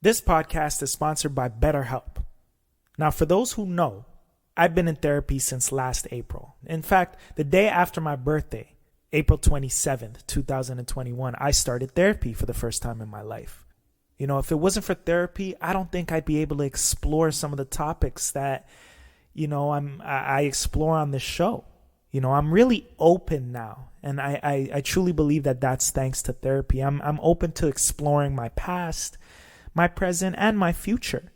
This podcast is sponsored by BetterHelp. Now, for those who know, I've been in therapy since last April. In fact, the day after my birthday, April 27th, 2021, I started therapy for the first time in my life. You know, if it wasn't for therapy, I don't think I'd be able to explore some of the topics that, I explore on this show. You know, I'm really open now, and I truly believe that that's thanks to therapy. I'm open to exploring my past, my present, and my future.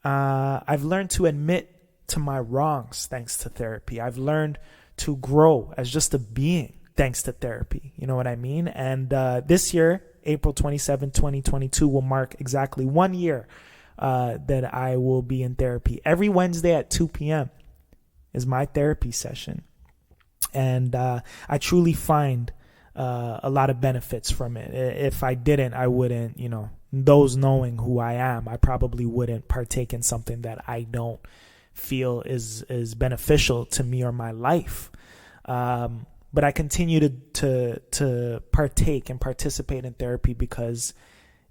I've learned to admit to my wrongs thanks to therapy. I've learned to grow as just a being thanks to therapy. You know what I mean? And this year, April 27, 2022, will mark exactly 1 year that I will be in therapy. Every Wednesday at 2 p.m. is my therapy session. And I truly find a lot of benefits from it. If I didn't, I wouldn't, those knowing who I am, I probably wouldn't partake in something that I don't feel is beneficial to me or my life. But I continue to partake and participate in therapy because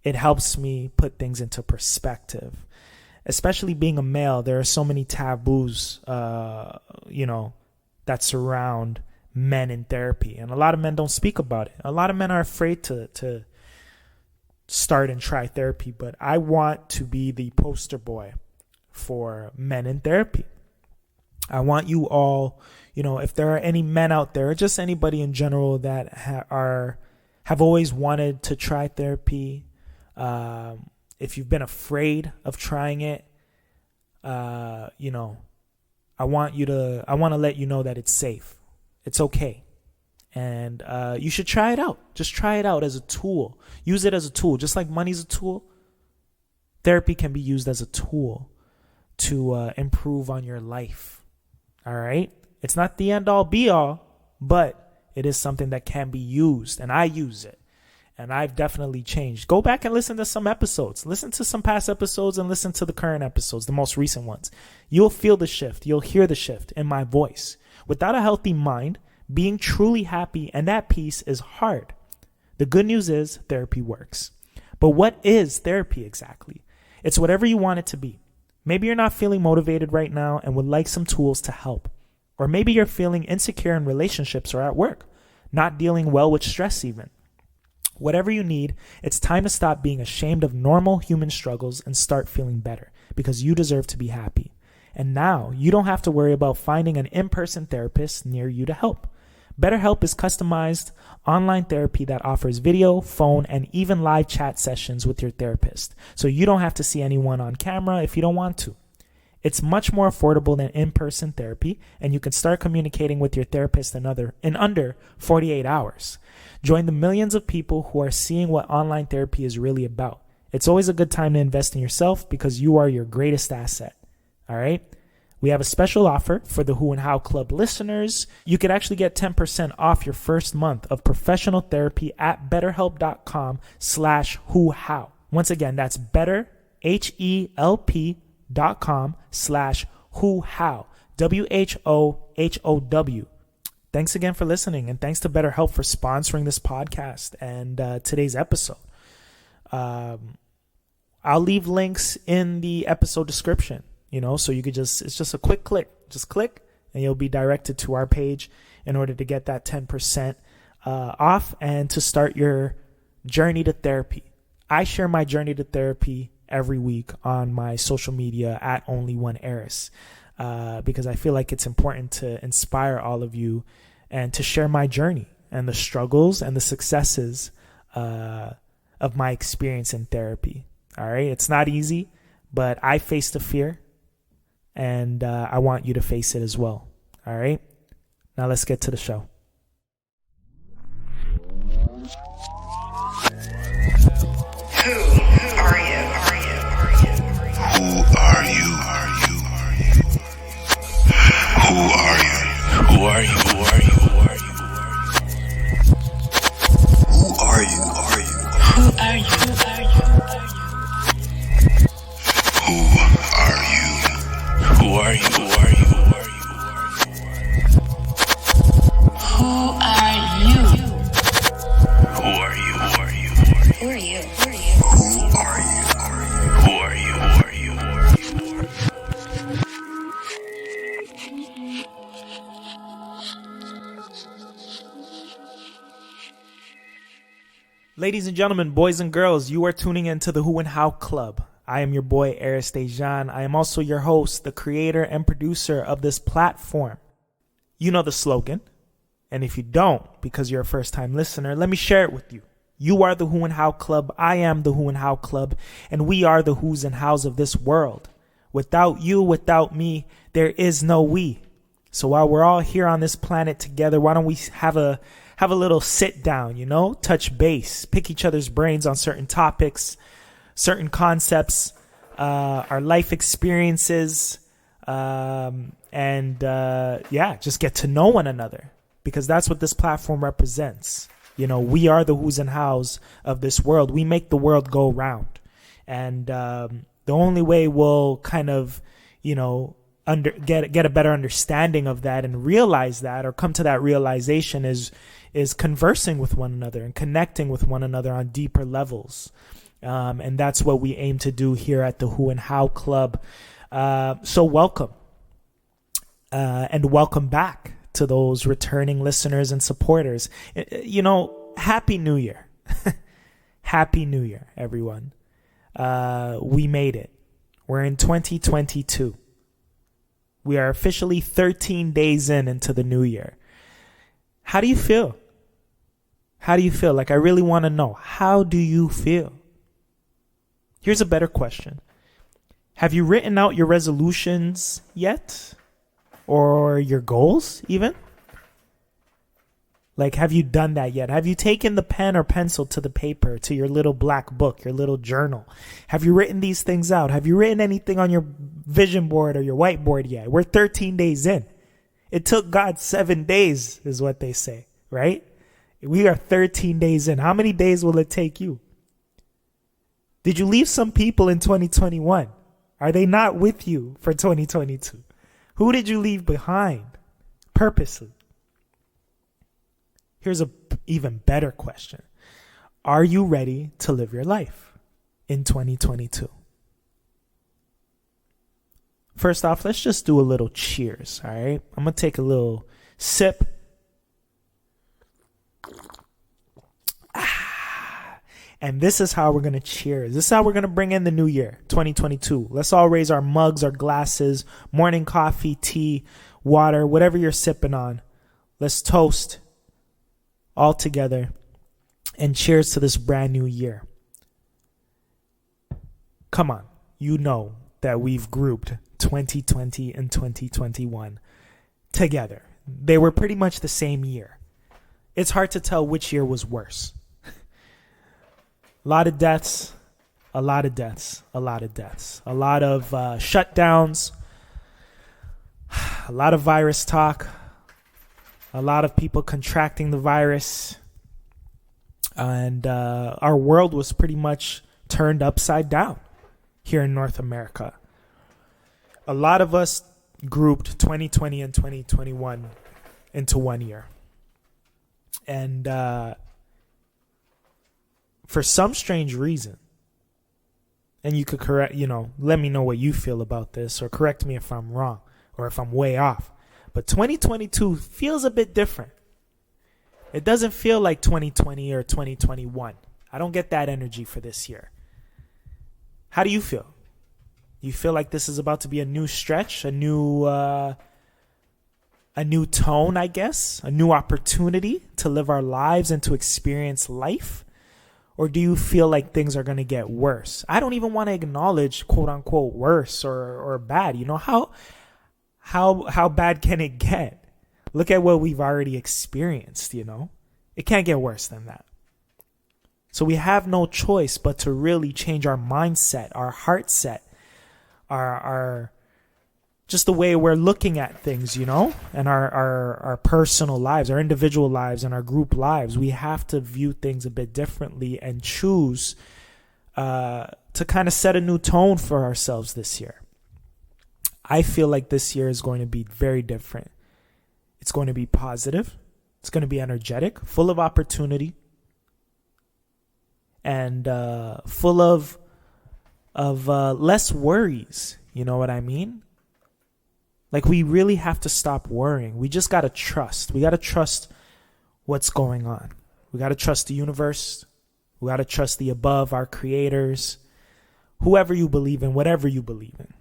it helps me put things into perspective. Especially being a male, there are so many taboos, that surround men in therapy. And a lot of men don't speak about it. A lot of men are afraid to start and try therapy, but I want to be the poster boy for men in therapy. I want you all, if there are any men out there, or just anybody in general that have always wanted to try therapy, if you've been afraid of trying it, I want to let you know that it's safe. It's okay. And you should try it out. Just try it out as a tool. Use it as a tool. Just like money's a tool, therapy can be used as a tool to improve on your life. All right? It's not the end-all, be-all, but it is something that can be used. And I use it. And I've definitely changed. Go back and listen to some episodes. Listen to some past episodes and listen to the current episodes, the most recent ones. You'll feel the shift. You'll hear the shift in my voice. Without a healthy mind, being truly happy and at peace is hard. The good news is therapy works. But what is therapy exactly? It's whatever you want it to be. Maybe you're not feeling motivated right now and would like some tools to help. Or maybe you're feeling insecure in relationships or at work, not dealing well with stress even. Whatever you need, it's time to stop being ashamed of normal human struggles and start feeling better because you deserve to be happy. And now you don't have to worry about finding an in-person therapist near you to help. BetterHelp is customized online therapy that offers video, phone, and even live chat sessions with your therapist. So you don't have to see anyone on camera if you don't want to. It's much more affordable than in-person therapy, and you can start communicating with your therapist in under 48 hours. Join the millions of people who are seeing what online therapy is really about. It's always a good time to invest in yourself because you are your greatest asset. All right? We have a special offer for the Who and How Club listeners. You could actually get 10% off your first month of professional therapy at betterhelp.com/whohow. Once again, that's betterhelp.com/whohow. WHOHOW. Thanks again for listening, and thanks to BetterHelp for sponsoring this podcast and today's episode. I'll leave links in the episode description, so you could it's just a quick click. Just click, and you'll be directed to our page in order to get that 10% off and to start your journey to therapy. I share my journey to therapy every week on my social media at @OnlyOneArys. Because I feel like it's important to inspire all of you and to share my journey and the struggles and the successes of my experience in therapy. All right. It's not easy, but I face the fear and I want you to face it as well. All right. Now let's get to the show. Who are you? Who are you? Who are you? Who are you? Who are you? Who are you? Who are you? Who are you? Who are you? Who are you? Who are you? Who are you? Who are you? Ladies and gentlemen, boys and girls, you are tuning into the Who and How Club. I am your boy, Arys Déjan. I am also your host, the creator and producer of this platform. You know the slogan. And if you don't, because you're a first-time listener, let me share it with you. You are the Who and How Club. I am the Who and How Club. And we are the who's and how's of this world. Without you, without me, there is no we. So while we're all here on this planet together, why don't we have a little sit down, touch base, pick each other's brains on certain topics, certain concepts, our life experiences, and just get to know one another, because that's what this platform represents. We are the who's and how's of this world. We make the world go round. And the only way we'll kind of, get a better understanding of that and realize that, or come to that realization, is conversing with one another and connecting with one another on deeper levels. And that's what we aim to do here at the Who and How Club. So welcome. And welcome back to those returning listeners and supporters. Happy New Year. Happy New Year, everyone. We made it. We're in 2022. We are officially 13 days into the new year. How do you feel? How do you feel? Like, I really want to know. How do you feel? Here's a better question. Have you written out your resolutions yet? Or your goals, even? Like, have you done that yet? Have you taken the pen or pencil to the paper, to your little black book, your little journal? Have you written these things out? Have you written anything on your vision board or your whiteboard yet? We're 13 days in. It took God 7 days, is what they say, right? We are 13 days in. How many days will it take you? Did you leave some people in 2021? Are they not with you for 2022? Who did you leave behind purposely? Here's a even better question. Are you ready to live your life in 2022? First off, let's just do a little cheers, all right? I'm going to take a little sip. And this is how we're going to cheers. This is how we're going to bring in the new year, 2022. Let's all raise our mugs, our glasses, morning coffee, tea, water, whatever you're sipping on. Let's toast all together and cheers to this brand new year. Come on. You know that we've grouped 2020 and 2021 together. They were pretty much the same year. It's hard to tell which year was worse. A lot of deaths, a lot of deaths, a lot of deaths, a lot of shutdowns, a lot of virus talk, a lot of people contracting the virus, and our world was pretty much turned upside down here in North America. A lot of us grouped 2020 and 2021 into 1 year. And for some strange reason, and you could let me know what you feel about this, or correct me if I'm wrong or if I'm way off. But 2022 feels a bit different. It doesn't feel like 2020 or 2021. I don't get that energy for this year. How do you feel? You feel like this is about to be a new stretch, a new tone, I guess, a new opportunity to live our lives and to experience life? Or do you feel like things are going to get worse? I don't even want to acknowledge, quote unquote, worse or bad. How bad can it get? Look at what we've already experienced, It can't get worse than that. So we have no choice but to really change our mindset, our heart set, our just the way we're looking at things, and our personal lives, our individual lives, and our group lives. We have to view things a bit differently and choose to kind of set a new tone for ourselves this year. I feel like this year is going to be very different. It's going to be positive. It's going to be energetic, full of opportunity, and full of less worries. You know what I mean? Like, we really have to stop worrying. We just got to trust. We got to trust what's going on. We got to trust the universe. We got to trust the above, our creators, whoever you believe in, whatever you believe in.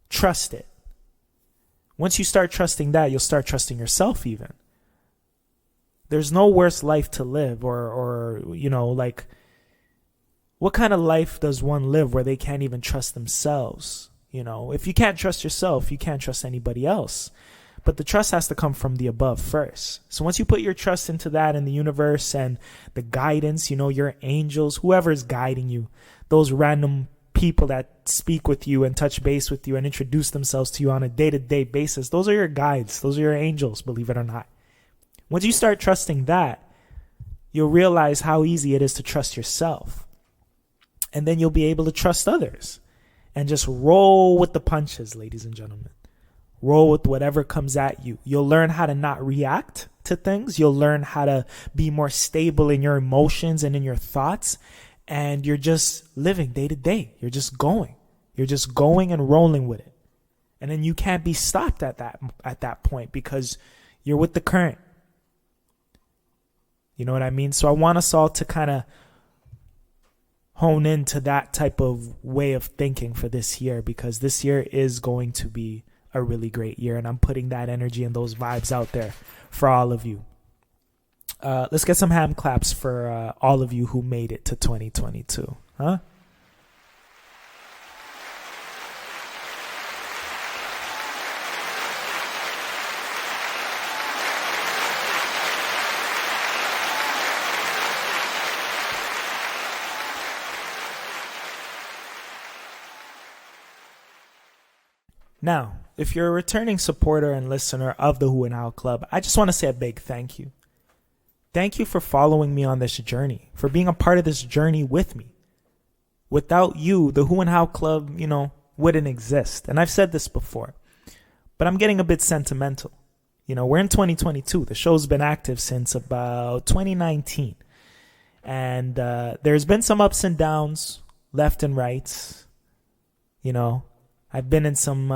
Trust it. Once you start trusting that, you'll start trusting yourself even. There's no worse life to live or like, what kind of life does one live where they can't even trust themselves? If you can't trust yourself, you can't trust anybody else. But the trust has to come from the above first. So once you put your trust into that in the universe and the guidance, your angels, whoever's guiding you, those random people that speak with you and touch base with you and introduce themselves to you on a day-to-day basis, those are your guides. Those are your angels, believe it or not. Once you start trusting that, you'll realize how easy it is to trust yourself. And then you'll be able to trust others and just roll with the punches, ladies and gentlemen. Roll with whatever comes at you. You'll learn how to not react to things. You'll learn how to be more stable in your emotions and in your thoughts. And you're just living day to day. You're just going. You're just going and rolling with it. And then you can't be stopped at that point because you're with the current. You know what I mean? So I want us all to kind of hone into that type of way of thinking for this year, because this year is going to be a really great year, and I'm putting that energy and those vibes out there for all of you. Let's get some hand claps for all of you who made it to 2022, huh? Now, if you're a returning supporter and listener of the Who and How Club, I just want to say a big thank you. Thank you for following me on this journey, for being a part of this journey with me. Without you, the Who and How Club, wouldn't exist. And I've said this before, but I'm getting a bit sentimental. We're in 2022. The show's been active since about 2019. And there's been some ups and downs, left and right. I've been in some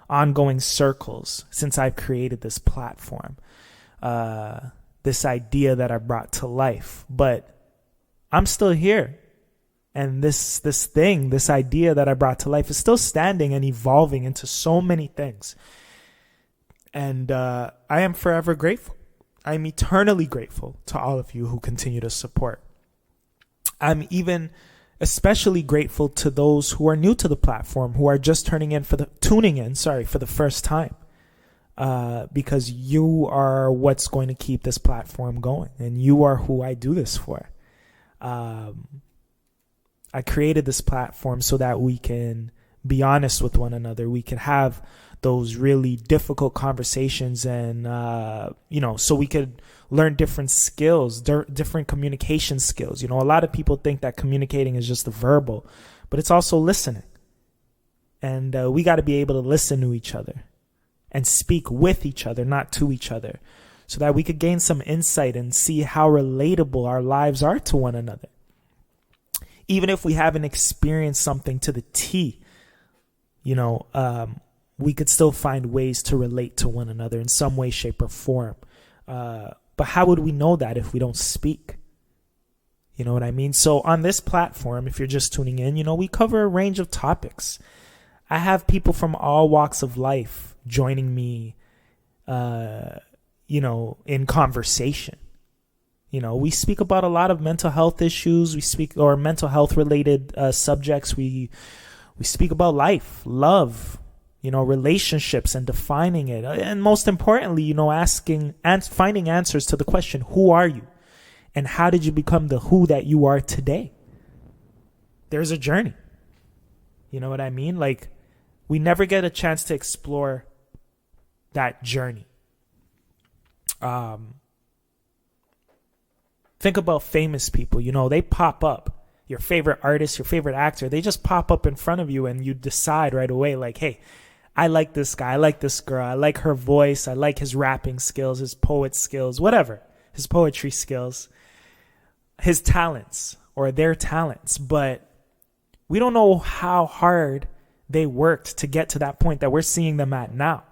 ongoing circles since I've created this platform, this idea that I brought to life. But I'm still here. And this idea that I brought to life is still standing and evolving into so many things. And I am forever grateful. I'm eternally grateful to all of you who continue to support. I'm even especially grateful to those who are new to the platform, who are just tuning in for the first time, because you are what's going to keep this platform going, and you are who I do this for. I created this platform so that we can be honest with one another. We can have those really difficult conversations, and so we could learn different skills, different communication skills. A lot of people think that communicating is just the verbal, but it's also listening. And we got to be able to listen to each other and speak with each other, not to each other, so that we could gain some insight and see how relatable our lives are to one another. Even if we haven't experienced something to the T, we could still find ways to relate to one another in some way, shape, or form. But how would we know that if we don't speak? You know what I mean? So on this platform, if you're just tuning in, we cover a range of topics. I have people from all walks of life joining me, in conversation. We speak about a lot of mental health issues. Or mental health related subjects. We speak about life, love, relationships and defining it. And most importantly, asking and finding answers to the question, who are you? And how did you become the who that you are today? There's a journey. You know what I mean? Like, we never get a chance to explore that journey. Think about famous people. They pop up. Your favorite artist, your favorite actor, they just pop up in front of you, and you decide right away, like, hey, I like this guy, I like this girl, I like her voice, I like his rapping skills, his poet skills, whatever, his poetry skills, his talents or their talents. But we don't know how hard they worked to get to that point that we're seeing them at now,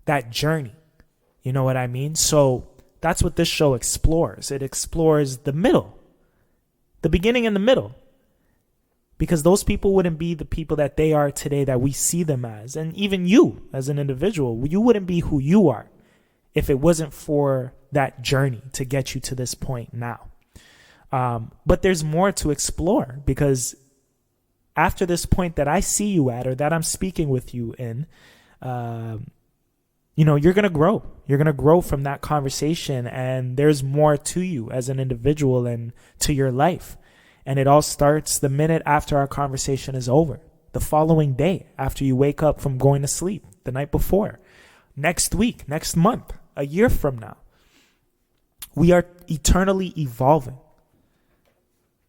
that journey. You know what I mean? So that's what this show explores. It explores the middle, the beginning and the middle. Because those people wouldn't be the people that they are today that we see them as. And even you as an individual, you wouldn't be who you are if it wasn't for that journey to get you to this point now. But there's more to explore, because after this point that I see you at, or that I'm speaking with you in, you're going to grow. You're going to grow from that conversation, and there's more to you as an individual and to your life. And it all starts the minute after our conversation is over, the following day, after you wake up from going to sleep, the night before, next week, next month, a year from now. We are eternally evolving.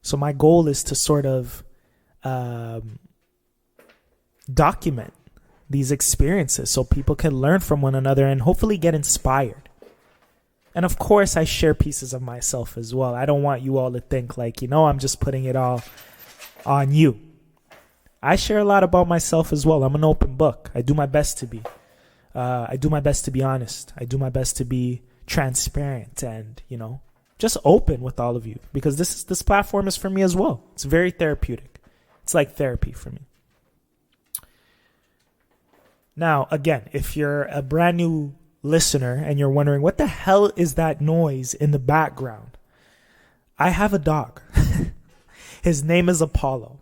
So my goal is to sort of document these experiences so people can learn from one another and hopefully get inspired. And of course, I share pieces of myself as well. I don't want you all to think like, I'm just putting it all on you. I share a lot about myself as well. I'm an open book. I do my best to be. I do my best to be honest. I do my best to be transparent and, just open with all of you, because this platform is for me as well. It's very therapeutic. It's like therapy for me. Now, again, if you're a brand new listener and you're wondering, what the hell is that noise in the background? I have a dog. His name is Apollo.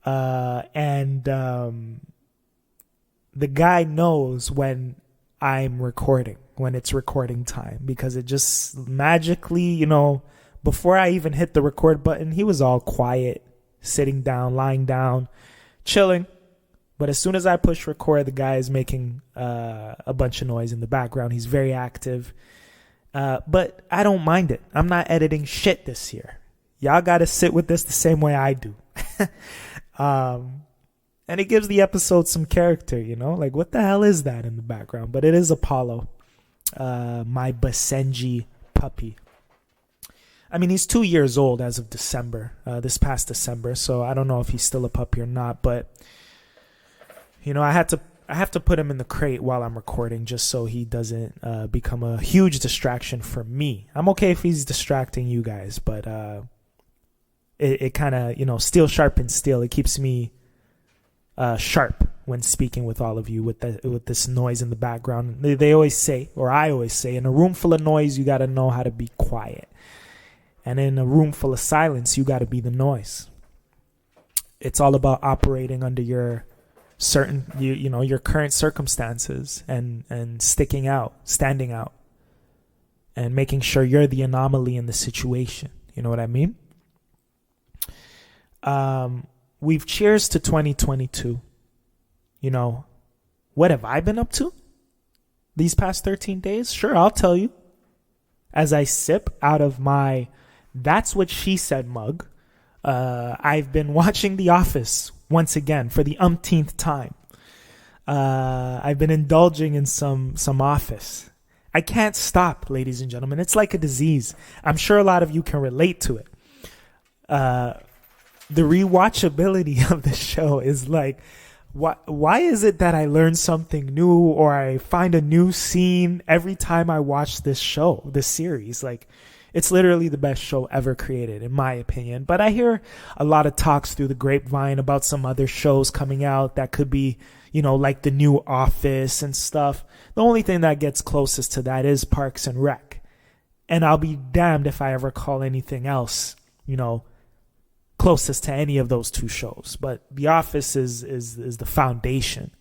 And the guy knows when I'm recording, when it's recording time, because it just magically, before I even hit the record button, he was all quiet, sitting down, lying down, chilling. But as soon as I push record, the guy is making a bunch of noise in the background. He's very active. But I don't mind it. I'm not editing shit this year. Y'all got to sit with this the same way I do. And it gives the episode some character, like what the hell is that in the background? But it is Apollo, my Basenji puppy. I mean, he's 2 years old as of December, this past December. So I don't know if he's still a puppy or not, but I have to put him in the crate while I'm recording just so he doesn't become a huge distraction for me. I'm okay if he's distracting you guys, but it kind of, steel sharpens steel. It keeps me sharp when speaking with all of you with this noise in the background. They always say, or I always say, in a room full of noise, you got to know how to be quiet. And in a room full of silence, you got to be the noise. It's all about operating under your certain, your current circumstances and sticking out, standing out, and making sure you're the anomaly in the situation. You know what I mean? We've cheers to 2022. What have I been up to these past 13 days? Sure, I'll tell you. As I sip out of my That's What She Said mug, I've been watching The Office once again for the umpteenth time. I've been indulging in some Office. I can't stop, ladies and gentlemen. It's like a disease. I'm sure a lot of you can relate to it. The rewatchability of the show is like, why is it that I learn something new or I find a new scene every time I watch this show, this series? Like, it's literally the best show ever created, in my opinion. But I hear a lot of talks through the grapevine about some other shows coming out that could be, like the new Office and stuff. The only thing that gets closest to that is Parks and Rec. And I'll be damned if I ever call anything else, closest to any of those two shows. But The Office is the foundation.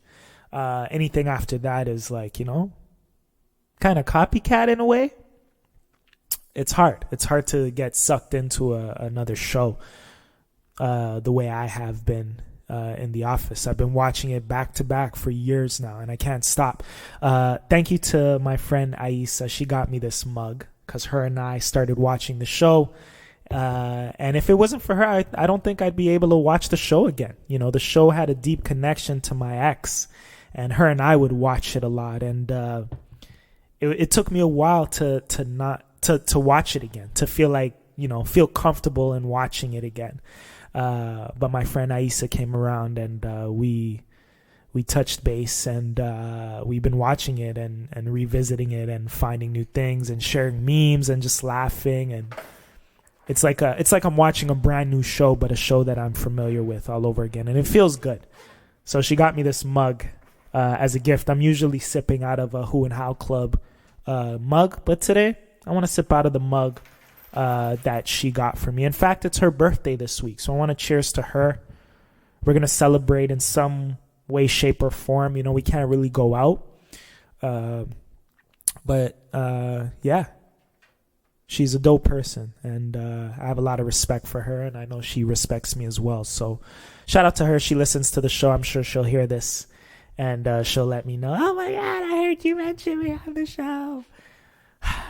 Anything after that is like, kind of copycat in a way. It's hard. It's hard to get sucked into another show the way I have been in The Office. I've been watching it back to back for years now, and I can't stop. Thank you to my friend Aisa. She got me this mug because her and I started watching the show. And if it wasn't for her, I don't think I'd be able to watch the show again. The show had a deep connection to my ex, and her and I would watch it a lot. And it took me a while to watch it again, to feel like, feel comfortable in watching it again. But my friend Aisa came around and we touched base, and we've been watching it and revisiting it and finding new things and sharing memes and just laughing. And It's like I'm watching a brand new show, but a show that I'm familiar with all over again, and it feels good. So she got me this mug as a gift. I'm usually sipping out of a Who and How Club mug, but today I want to sip out of the mug that she got for me. In fact, it's her birthday this week, so I want to cheers to her. We're going to celebrate in some way, shape, or form. You know, we can't really go out. But yeah, she's a dope person, and I have a lot of respect for her, and I know she respects me as well. So shout out to her. She listens to the show. I'm sure she'll hear this, and she'll let me know, oh my God, I heard you mention me on the show.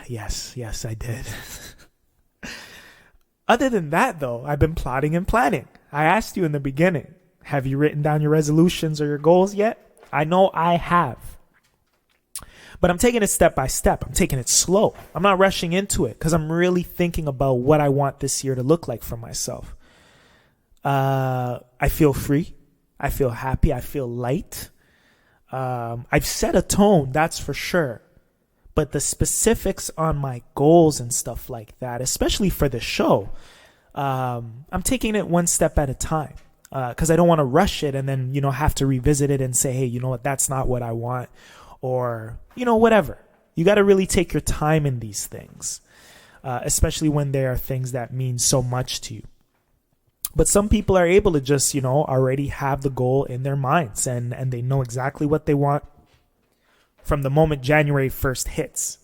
Yes, I did. Other than that, though, I've been plotting and planning. I asked you in the beginning, have you written down your resolutions or your goals yet? I know I have. But I'm taking it step by step. I'm taking it slow. I'm not rushing into it because I'm really thinking about what I want this year to look like for myself. I feel free. I feel happy. I feel light. I've set a tone, that's for sure. But the specifics on my goals and stuff like that, especially for the show, I'm taking it one step at a time because I don't want to rush it and then, have to revisit it and say, hey, you know what, that's not what I want, or, whatever. You got to really take your time in these things, especially when there are things that mean so much to you. But some people are able to just, already have the goal in their minds and they know exactly what they want from the moment January 1st hits.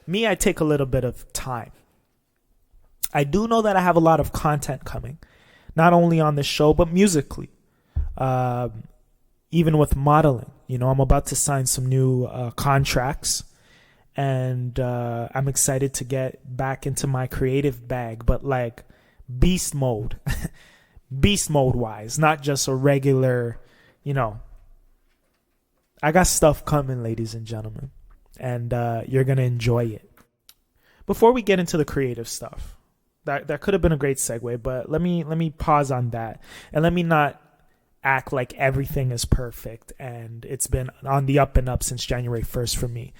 Me, I take a little bit of time. I do know that I have a lot of content coming, not only on the show, but musically. Even with modeling, I'm about to sign some new contracts, and I'm excited to get back into my creative bag, but like beast mode, beast mode wise, not just a regular, I got stuff coming, ladies and gentlemen, and you're going to enjoy it. Before we get into the creative stuff, that could have been a great segue, but let me pause on that, and let me not act like everything is perfect and it's been on the up and up since January 1st for me.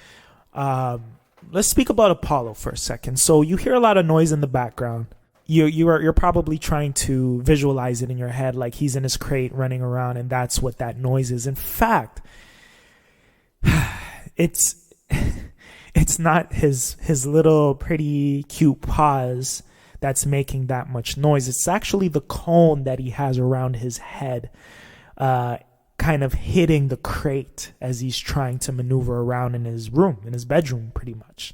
Let's speak about Apollo for a second. So you hear a lot of noise in the background. You're probably trying to visualize it in your head like he's in his crate running around, and that's what that noise is. In fact, it's not his little pretty cute paws that's making that much noise. It's actually the cone that he has around his head, kind of hitting the crate as he's trying to maneuver around in his bedroom, pretty much.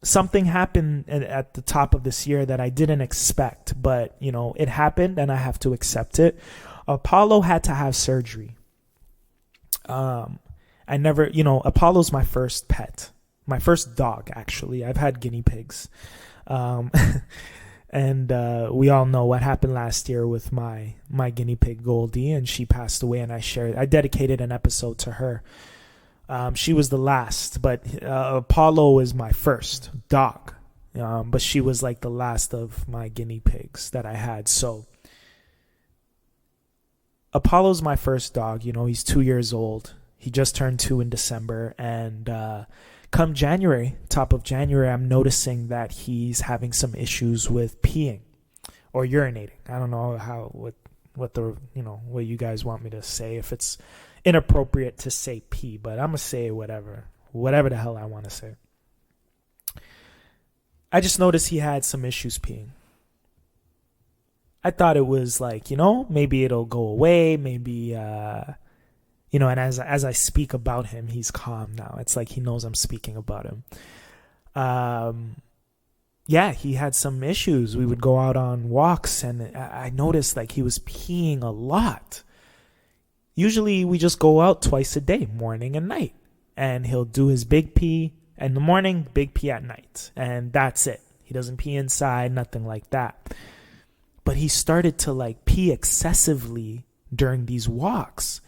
Something happened at the top of this year that I didn't expect, but it happened and I have to accept it. Apollo had to have surgery. Apollo's my first pet, my first dog, actually. I've had guinea pigs. And we all know what happened last year with my guinea pig Goldie, and she passed away, and I dedicated an episode to her. She was the last, but Apollo is my first dog. But she was like the last of my guinea pigs that I had. So Apollo's my first dog. He's 2 years old. He just turned 2 in December, and come January, top of January, I'm noticing that he's having some issues with peeing or urinating. I don't know what you guys want me to say, if it's inappropriate to say pee, but I'm going to say whatever the hell I want to say. I just noticed he had some issues peeing. I thought it was like, maybe it'll go away, maybe, and as I speak about him, he's calm now. It's like he knows I'm speaking about him. He had some issues. We would go out on walks, and I noticed like he was peeing a lot. Usually we just go out twice a day, morning and night. And he'll do his big pee in the morning, big pee at night. And that's it. He doesn't pee inside, nothing like that. But he started to like pee excessively during these walks.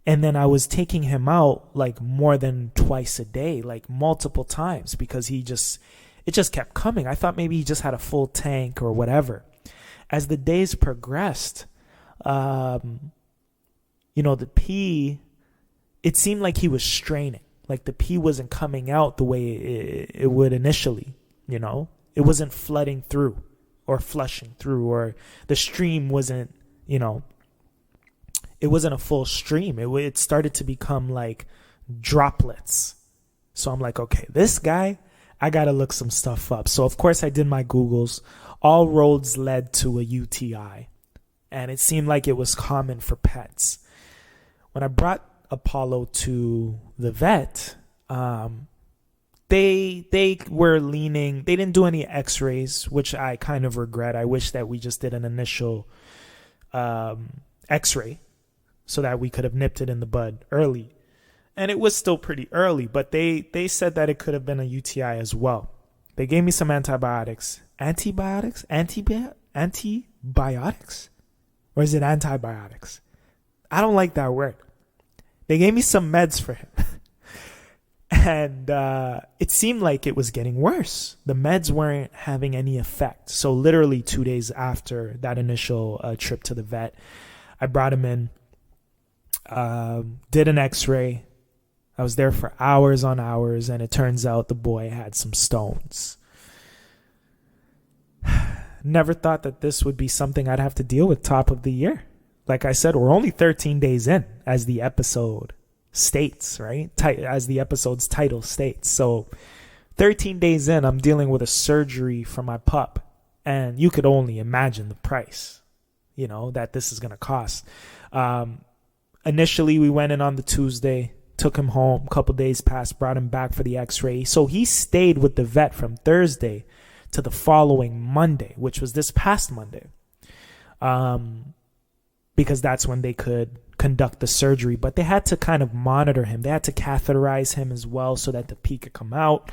And then I was taking him out like more than twice a day, like multiple times, because it just kept coming. I thought maybe he just had a full tank or whatever. As the days progressed, the pee, it seemed like he was straining. Like the pee wasn't coming out the way it would initially, it wasn't flooding through or flushing through, or the stream wasn't, it wasn't a full stream. It started to become like droplets. So I'm like, okay, this guy, I got to look some stuff up. So of course I did my Googles. All roads led to a UTI. And it seemed like it was common for pets. When I brought Apollo to the vet, they were leaning, they didn't do any x-rays, which I kind of regret. I wish that we just did an initial x-ray so that we could have nipped it in the bud early. And it was still pretty early, but they said that it could have been a UTI as well. They gave me some antibiotics. Antibiotics? Or is it antibiotics? I don't like that word. They gave me some meds for him. And it seemed like it was getting worse. The meds weren't having any effect. So literally 2 days after that initial trip to the vet, I brought him in, did an x-ray. I was there for hours on hours, and it turns out the boy had some stones. Never thought that this would be something I'd have to deal with top of the year. Like I said, we're only 13 days in, as the episode states, right? As the episode's title states. So 13 days in, I'm dealing with a surgery for my pup. And you could only imagine the price, that this is going to cost. Initially, we went in on the Tuesday, took him home. A couple days passed, brought him back for the x-ray. So he stayed with the vet from Thursday to the following Monday, which was this past Monday. Because that's when they could conduct the surgery. But they had to kind of monitor him. They had to catheterize him as well so that the pee could come out.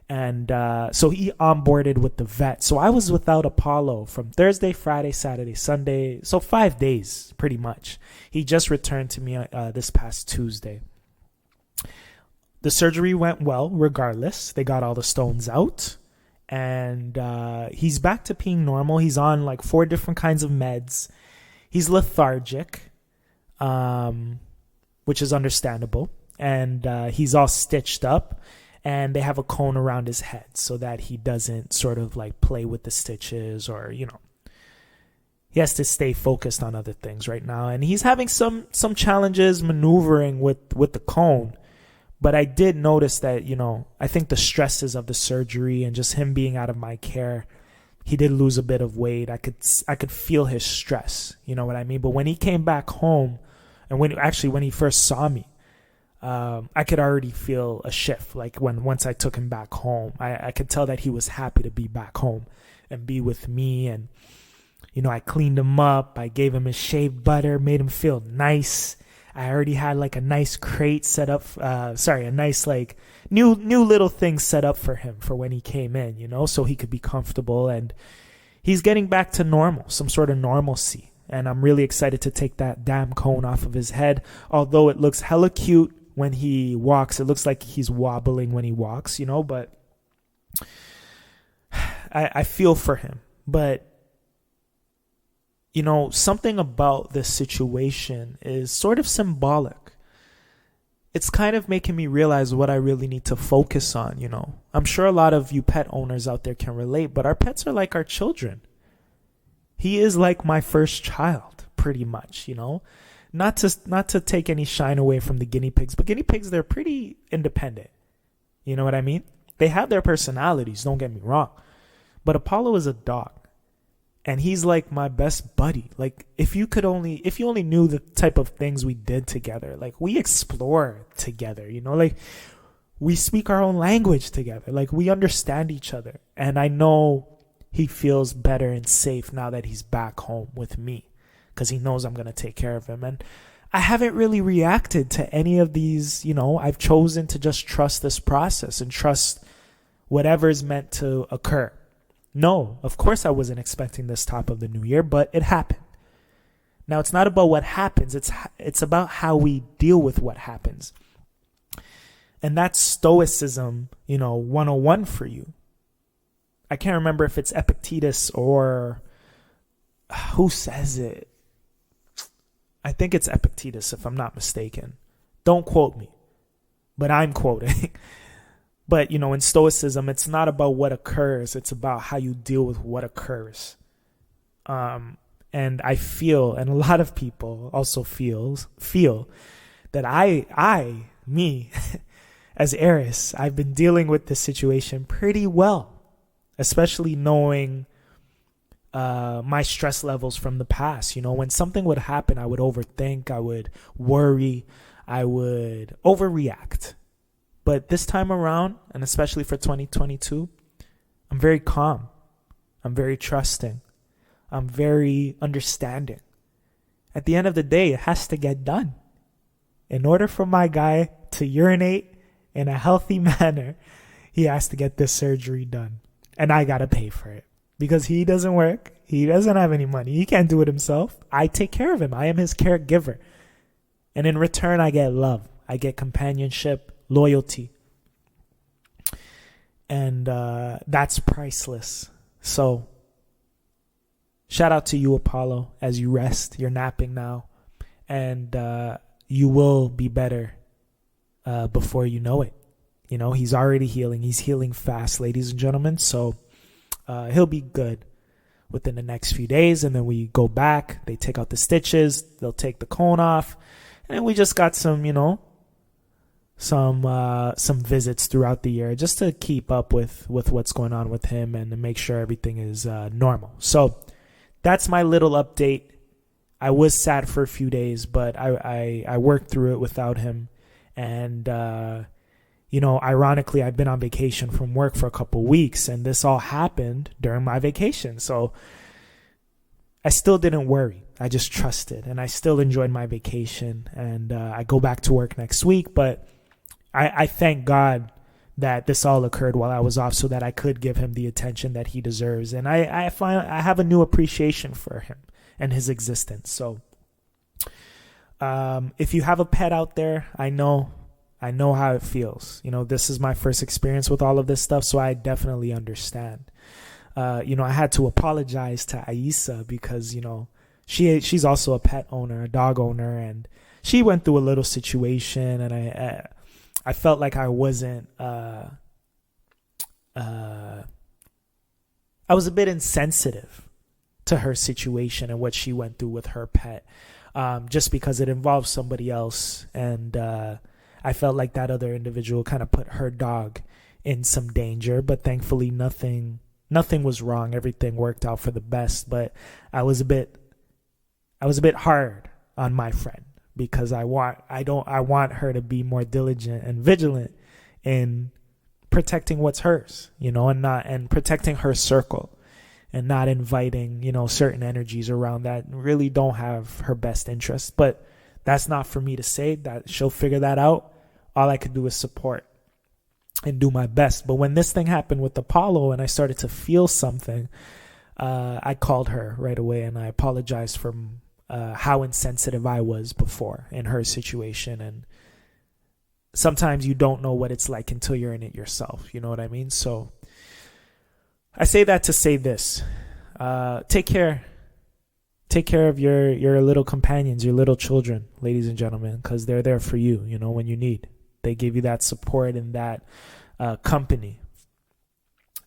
And so he onboarded with the vet. So I was without Apollo from Thursday, Friday, Saturday, Sunday. So 5 days, pretty much. He just returned to me this past Tuesday. The surgery went well, regardless. They got all the stones out. And he's back to peeing normal. He's on like 4 different kinds of meds. He's lethargic, which is understandable. And he's all stitched up. And they have a cone around his head so that he doesn't sort of like play with the stitches or, he has to stay focused on other things right now. And he's having some challenges maneuvering with the cone. But I did notice that, I think the stresses of the surgery and just him being out of my care, he did lose a bit of weight. I could feel his stress, you know what I mean? But when he came back home, and when he first saw me, I could already feel a shift. Like once I took him back home, I could tell that he was happy to be back home and be with me. And, I cleaned him up. I gave him his shea butter, made him feel nice. I already had like a nice crate set up. A nice like new little thing set up for him for when he came in, so he could be comfortable. And he's getting back to normal, some sort of normalcy. And I'm really excited to take that damn cone off of his head. Although it looks hella cute when he walks. It looks like he's wobbling when he walks, but I feel for him. But, something about this situation is sort of symbolic. It's kind of making me realize what I really need to focus on, I'm sure a lot of you pet owners out there can relate, but our pets are like our children. He is like my first child, pretty much, Not to take any shine away from the guinea pigs, but guinea pigs, they're pretty independent. You know what I mean? They have their personalities, don't get me wrong. But Apollo is a dog. And he's like my best buddy. Like if you only knew the type of things we did together. Like we explore together, like we speak our own language together. Like we understand each other. And I know he feels better and safe now that he's back home with me, because he knows I'm going to take care of him. And I haven't really reacted to any of these, I've chosen to just trust this process and trust whatever's meant to occur. No, of course I wasn't expecting this top of the new year, but it happened. Now, it's not about what happens. It's about how we deal with what happens. And that's stoicism, 101 for you. I can't remember if it's Epictetus or who says it. I think it's Epictetus, if I'm not mistaken. Don't quote me, but I'm quoting. But, in Stoicism, it's not about what occurs. It's about how you deal with what occurs. And I feel, and a lot of people also feel that me, as Arys, I've been dealing with this situation pretty well, especially knowing my stress levels from the past. When something would happen, I would overthink, I would worry, I would overreact. But this time around, and especially for 2022, I'm very calm. I'm very trusting. I'm very understanding. At the end of the day, it has to get done. In order for my guy to urinate in a healthy manner, he has to get this surgery done. And I got to pay for it. Because he doesn't work. He doesn't have any money. He can't do it himself. I take care of him. I am his caregiver. And in return, I get love. I get companionship, loyalty. And that's priceless. So, shout out to you, Apollo, as you rest. You're napping now. And you will be better before you know it. He's already healing. He's healing fast, ladies and gentlemen. So he'll be good within the next few days. And then we go back. They take out the stitches. They'll take the cone off. And we just got some, some visits throughout the year just to keep up with what's going on with him and to make sure everything is normal. So that's my little update. I was sad for a few days, but I worked through it without him. And, ironically, I've been on vacation from work for a couple weeks, and this all happened during my vacation. So I still didn't worry. I just trusted, and I still enjoyed my vacation. And I go back to work next week, but I thank God that this all occurred while I was off so that I could give him the attention that he deserves. And I have a new appreciation for him and his existence. So if you have a pet out there, I know how it feels. This is my first experience with all of this stuff, so I definitely understand. I had to apologize to Aisa because, she's also a pet owner, a dog owner, and she went through a little situation, and I felt like I wasn't, I was a bit insensitive to her situation and what she went through with her pet, just because it involves somebody else. And I felt like that other individual kind of put her dog in some danger, but thankfully nothing was wrong. Everything worked out for the best. But I was a bit hard on my friend because I want her to be more diligent and vigilant in protecting what's hers, and protecting her circle and not inviting, certain energies around that really don't have her best interest. But that's not for me to say. That she'll figure that out. All I could do is support and do my best. But when this thing happened with Apollo and I started to feel something, I called her right away and I apologized for how insensitive I was before in her situation. And sometimes you don't know what it's like until you're in it yourself. You know what I mean? So I say that to say this. Take care of your little companions, your little children, ladies and gentlemen, because they're there for you, when you need. They give you that support and that company.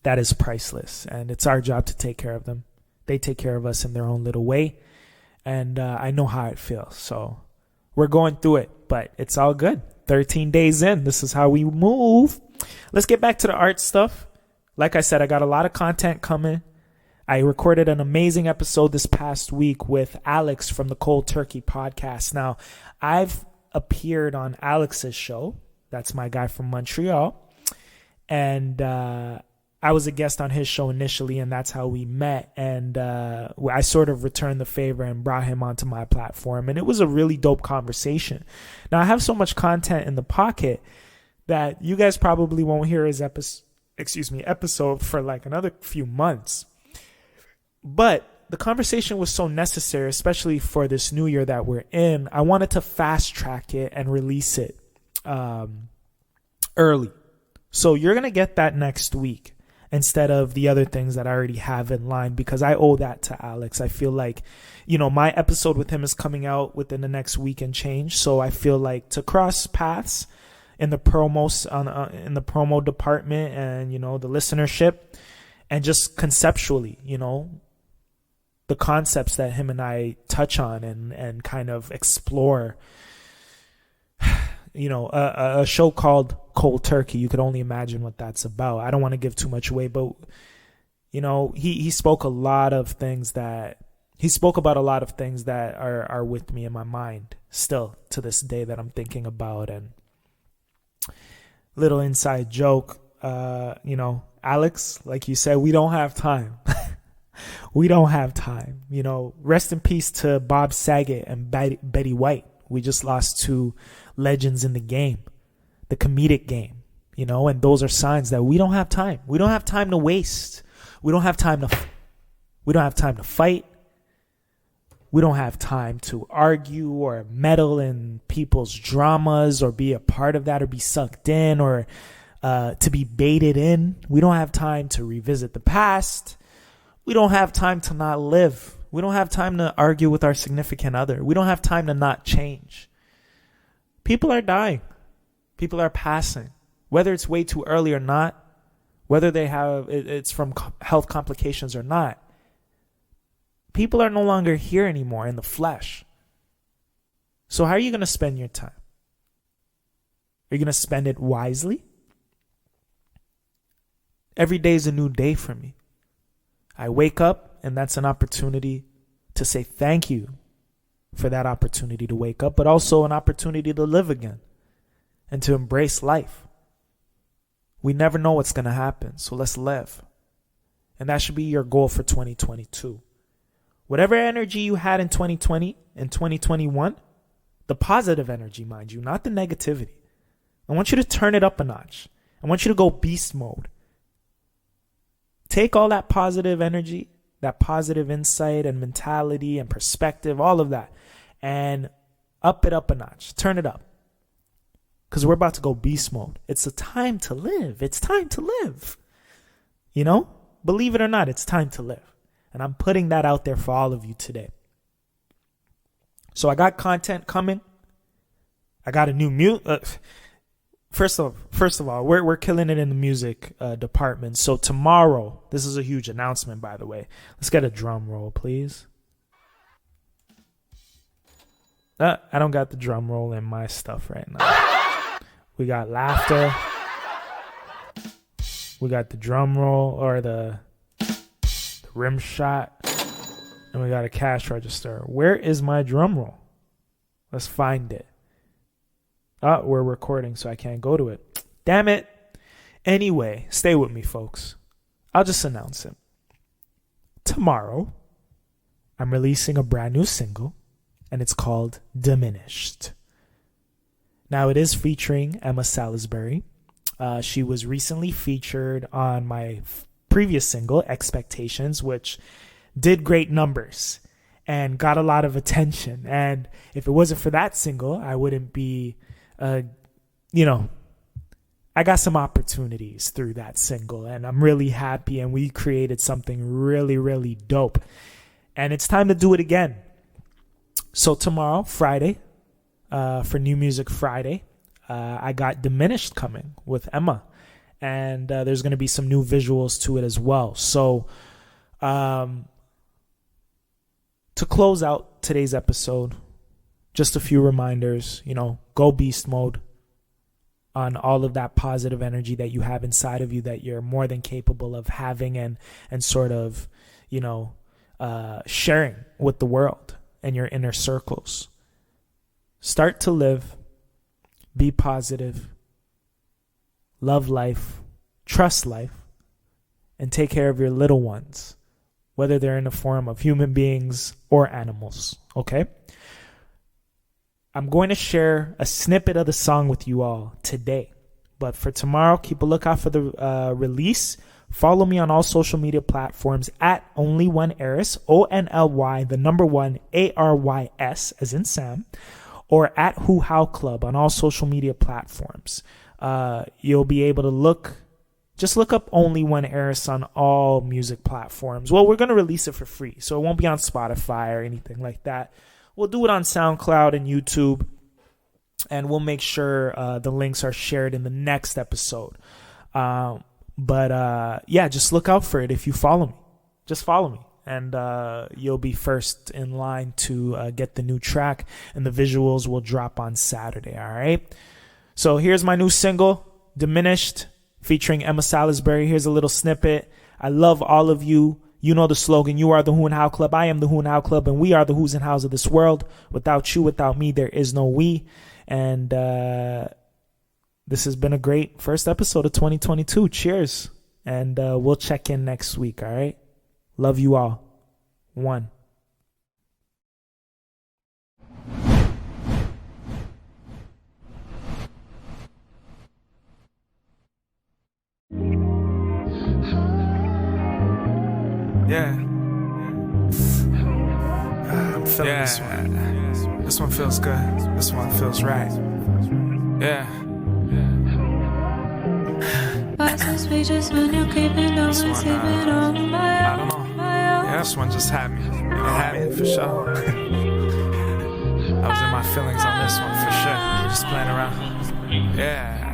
That is priceless. And it's our job to take care of them. They take care of us in their own little way. And I know how it feels. So we're going through it, but it's all good. 13 days in, this is how we move. Let's get back to the art stuff. Like I said, I got a lot of content coming. I recorded an amazing episode this past week with Alex from the Cold Turkey podcast. Now, I've appeared on Alex's show. That's my guy from Montreal. And I was a guest on his show initially, and that's how we met. And I sort of returned the favor and brought him onto my platform. And it was a really dope conversation. Now, I have so much content in the pocket that you guys probably won't hear his episode for like another few months. But the conversation was so necessary, especially for this new year that we're in. I wanted to fast track it and release it early. So you're going to get that next week instead of the other things that I already have in line, because I owe that to Alex. I feel like, my episode with him is coming out within the next week and change. So I feel like to cross paths, in the promos in the promo department and, you know, the listenership, and just conceptually, you know, the concepts that him and I touch on and kind of explore. You know, a show called Cold Turkey, you could only imagine what that's about. I don't want to give too much away, but, you know, he spoke about a lot of things that are with me in my mind still to this day that I'm thinking about. And little inside joke, you know, Alex, like you said, we don't have time. We don't have time. You know, rest in peace to Bob Saget and Betty White. We just lost two legends in the game, the comedic game, you know, and those are signs that we don't have time. We don't have time to waste. We don't have time to fight. We don't have time to argue or meddle in people's dramas or be a part of that or be sucked in or to be baited in. We don't have time to revisit the past. We don't have time to not live. We don't have time to argue with our significant other. We don't have time to not change. People are dying. People are passing. Whether it's way too early or not, whether it's from health complications or not, people are no longer here anymore in the flesh. So how are you going to spend your time? Are you going to spend it wisely? Every day is a new day for me. I wake up, and that's an opportunity to say thank you for that opportunity to wake up, but also an opportunity to live again and to embrace life. We never know what's going to happen, so let's live. And that should be your goal for 2022. Whatever energy you had in 2020 and 2021, the positive energy, mind you, not the negativity. I want you to turn it up a notch. I want you to go beast mode. Take all that positive energy, that positive insight and mentality and perspective, all of that, and up it up a notch. Turn it up. Because we're about to go beast mode. It's a time to live. It's time to live. You know? Believe it or not, it's time to live. And I'm putting that out there for all of you today. So I got content coming. I got a new First of all, we're killing it in the music department. So tomorrow, this is a huge announcement, by the way. Let's get a drum roll, please. I don't got the drum roll in my stuff right now. We got laughter. We got the drum roll or the rim shot. And we got a cash register. Where is my drum roll? Let's find it. Oh, we're recording, so I can't go to it. Damn it. Anyway, stay with me, folks. I'll just announce it. Tomorrow, I'm releasing a brand new single, and it's called Diminished. Now, it is featuring Emma Salisbury. She was recently featured on my previous single, Expectations, which did great numbers and got a lot of attention. And if it wasn't for that single, I wouldn't be... I got some opportunities through that single, and I'm really happy, and we created something really, really dope. And it's time to do it again. So tomorrow, Friday, for New Music Friday, I got Diminished coming with Emma, and there's going to be some new visuals to it as well. So to close out today's episode, just a few reminders, go beast mode on all of that positive energy that you have inside of you that you're more than capable of having and sort of, sharing with the world and your inner circles. Start to live, be positive, love life, trust life, and take care of your little ones, whether they're in the form of human beings or animals, okay? I'm going to share a snippet of the song with you all today. But for tomorrow, keep a lookout for the release. Follow me on all social media platforms at Only1Arys, ONLY, the number 1, ARYS, as in Sam, or at Who How Club on all social media platforms. You'll be able to just look up Only1Arys on all music platforms. Well, we're going to release it for free, so it won't be on Spotify or anything like that. We'll do it on SoundCloud and YouTube. and we'll make sure the links are shared in the next episode. But just look out for it. If you follow me, just follow me, and you'll be first in line to get the new track, and the visuals will drop on Saturday. All right. So here's my new single, Diminished, featuring Emma Salisbury. Here's a little snippet. I love all of you. You know the slogan, you are the Who and How Club. I am the Who and How Club, and we are the Who's and How's of this world. Without you, without me, there is no we. And this has been a great first episode of 2022. Cheers. And we'll check in next week, all right? Love you all. 1. Yeah. I'm feeling this one. This one feels good. This one feels right. Yeah. This one, I don't know. Yeah, this one just had me. It had me for sure. I was in my feelings on this one for sure. Just playing around. Yeah.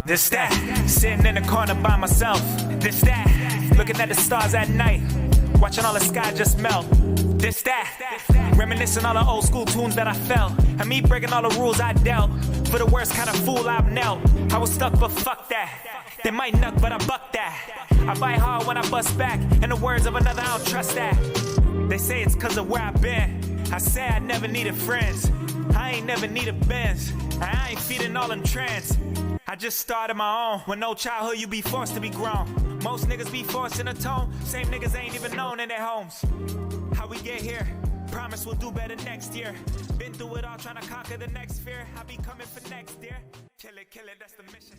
This that, sitting in the corner by myself. This that, looking at the stars at night, watching all the sky just melt. This that, reminiscing all the old school tunes that I felt, and me breaking all the rules I dealt. For the worst kind of fool I've knelt. I was stuck, but fuck that. They might knock, but I buck that. I bite hard when I bust back. In the words of another, I don't trust that. They say it's cause of where I've been. I say I never needed friends. I ain't never needed Benz. I ain't feeding all them trends. I just started my own. With no childhood, you be forced to be grown. Most niggas be forced in a tone. Same niggas ain't even known in their homes. How we get here? Promise we'll do better next year. Been through it all, trying to conquer the next fear. I'll be coming for next year. Kill it, that's the mission.